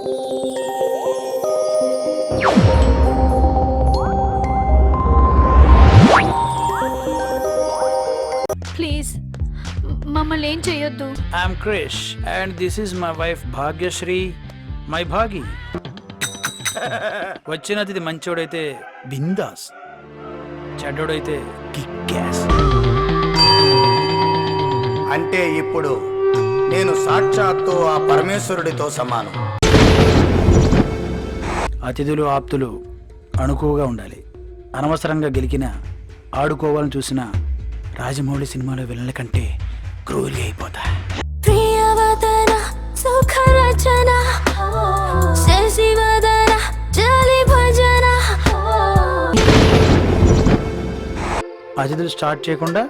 Please మమ్మల్ని ఏం చేయొద్దు. I'm Krish and this is my wife Bhagyashree, my Bhagi. వచ్చిన అతిథి మంచోడైతే బిందాస్, చెడ్డోడైతే కిక్యాస్. అంటే ఇప్పుడు నేను సాక్షాత్తు ఆ పరమేశ్వరుడితో సమానం. అతిథులు ఆప్తులు అణుకువగా ఉండాలి. అనవసరంగా గెలికిన ఆడుకోవాలని చూసిన రాజమౌళి సినిమాలో విలన్ల కంటే క్రూరి అయిపోతా. ప్రియవదన సుఖరచన శశివదన జలి భజన. అతిథులు స్టార్ట్ చేయకుండా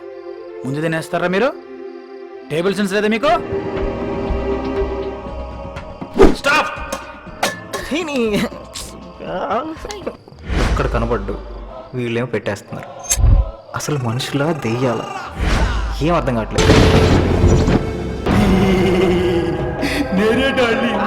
ముందు తినేస్తారా మీరు? టేబుల్ సెన్స్ లేదా మీకు? స్టాప్. ఇక్కడ కనబడ్డు, వీళ్ళేమో పెట్టేస్తున్నారు. అసలు మనుషులా దెయ్యాల ఏం అర్థం కావట్లేదు. నేనే డార్లింగ్.